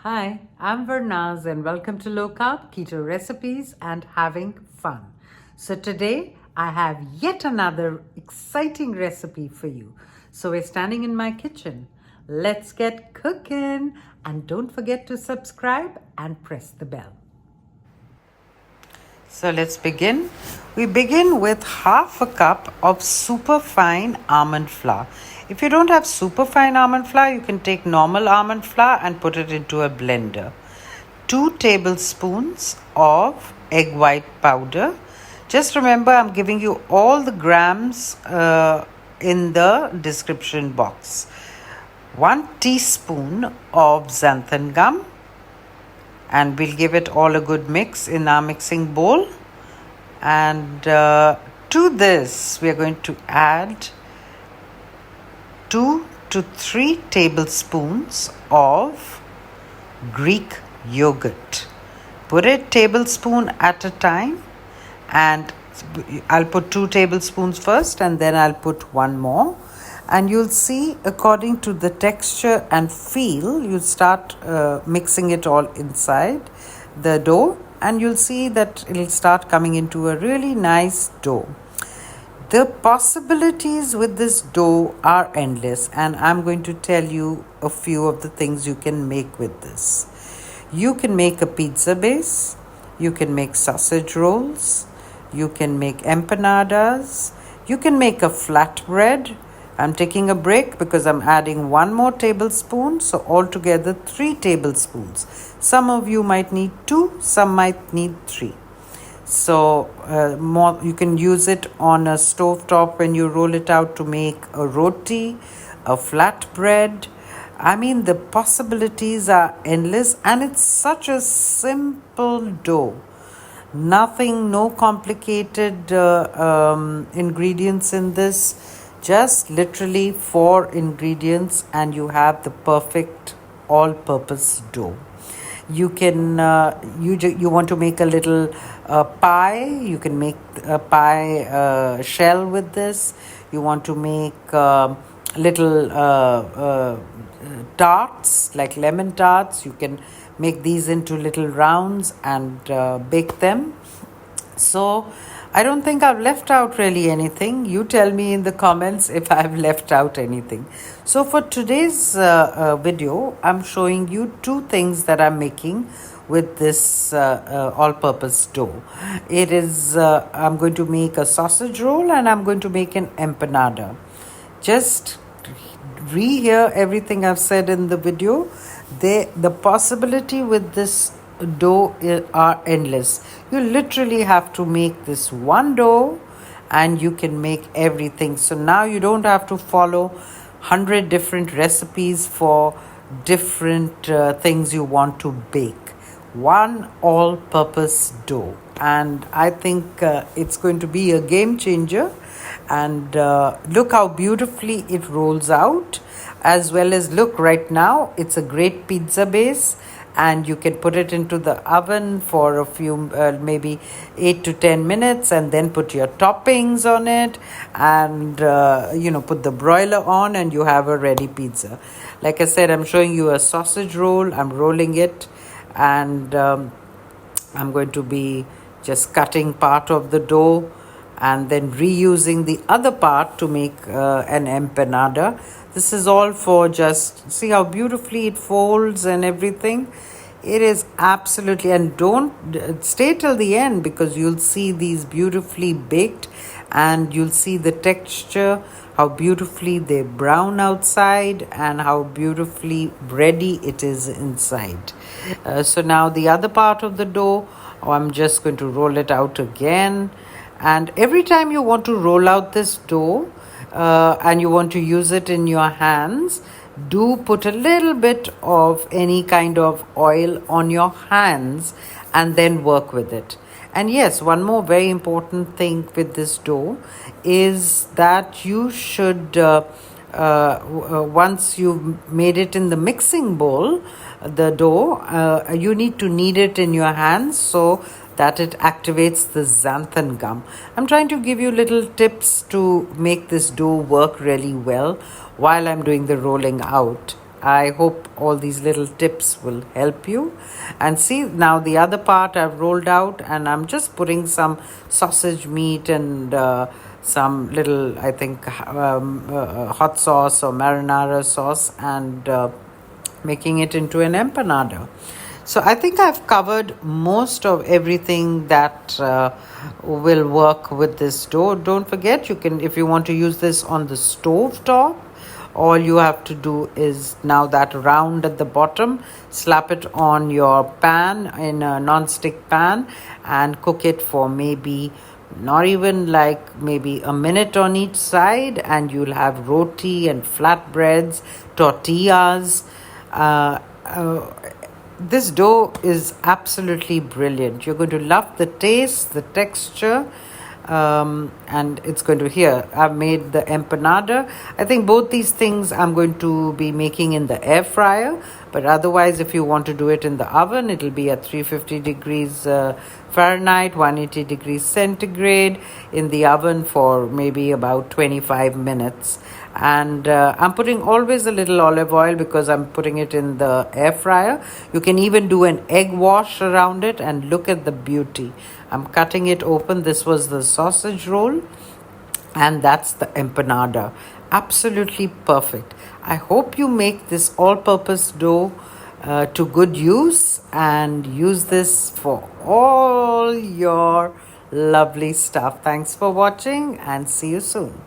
Hi, I'm Vernaz and welcome to Low Carb Keto Recipes and Having Fun. So today I have yet another exciting recipe for you. So we're standing in my kitchen. Let's get cooking and don't forget to subscribe and press the bell. So let's begin. We begin with half a cup of super fine almond flour. If you don't have super fine almond flour, you can take normal almond flour and put it into a blender. 2 tablespoons of egg white powder. Just remember, I'm giving you all the grams in the description box. 1 teaspoon of xanthan gum, and we'll give it all a good mix in our mixing bowl. And to this we are going to add 2 to 3 tablespoons of Greek yogurt. Put it tablespoon at a time, and I'll put 2 tablespoons first and then I'll put one more. And you'll see, according to the texture and feel, you start mixing it all inside the dough, and you'll see that it'll start coming into a really nice dough. The possibilities with this dough are endless, and I'm going to tell you a few of the things you can make with this. You can make a pizza base, you can make sausage rolls, you can make empanadas, you can make a flatbread. I'm taking a break because I'm adding 1 more tablespoon, so altogether 3 tablespoons. Some of you might need 2, some might need 3. So more, you can use it on a stovetop when you roll it out to make a roti, a flatbread. I mean, the possibilities are endless, and it's such a simple dough. Nothing, no complicated ingredients in this. Just literally 4 ingredients and you have the perfect all-purpose dough. You can you want to make a little pie, you can make a pie shell with this. You want to make little tarts, like lemon tarts. You can make these into little rounds and bake them. So I don't think I've left out really anything. You tell me in the comments if I've left out anything. So for today's video, I'm showing you 2 things that I'm making with this all-purpose dough. It is, I'm going to make a sausage roll and I'm going to make an empanada. Just rehear everything I've said in the video. The possibility with this dough are endless. You literally have to make this one dough and you can make everything. So now you don't have to follow 100 different recipes for different things you want to bake. One all-purpose dough, and I think it's going to be a game changer. And look how beautifully it rolls out, as well as look right now, it's a great pizza base. And you can put it into the oven for a few, maybe 8 to 10 minutes, and then put your toppings on it and, put the broiler on, and you have a ready pizza. Like I said, I'm showing you a sausage roll. I'm rolling it, and I'm going to be just cutting part of the dough and then reusing the other part to make an empanada. This is all for just, see how beautifully it folds and everything. It is absolutely, and don't stay till the end because you'll see these beautifully baked and you'll see the texture, how beautifully they brown outside and how beautifully bready it is inside. So now the other part of the dough, I'm just going to roll it out again. And every time you want to roll out this dough, and you want to use it in your hands, do put a little bit of any kind of oil on your hands and then work with it. And yes, one more very important thing with this dough is that you should, once you've made it in the mixing bowl, the dough, you need to knead it in your hands so that it activates the xanthan gum. I'm trying to give you little tips to make this dough work really well while I'm doing the rolling out. I hope all these little tips will help you. And see, now the other part I've rolled out, and I'm just putting some sausage meat and some little, I think, hot sauce or marinara sauce, and making it into an empanada. So I think I've covered most of everything that will work with this dough. Don't forget, you can, if you want to use this on the stove top, all you have to do is now that round at the bottom, slap it on your pan in a non-stick pan and cook it for maybe not even like maybe a minute on each side, and you'll have roti and flatbreads, tortillas. Uh, uh, this dough is absolutely brilliant. You're going to love the taste, the texture, and it's going to, here I've made the empanada. I think both these things I'm going to be making in the air fryer, but otherwise if you want to do it in the oven, it'll be at 350 degrees Fahrenheit, 180 degrees centigrade in the oven for maybe about 25 minutes. And I'm putting always a little olive oil because I'm putting it in the air fryer. You can even do an egg wash around it, and look at the beauty. I'm cutting it open. This was the sausage roll, and that's the empanada. Absolutely perfect. I hope you make this all-purpose dough to good use and use this for all your lovely stuff. Thanks for watching, and see you soon.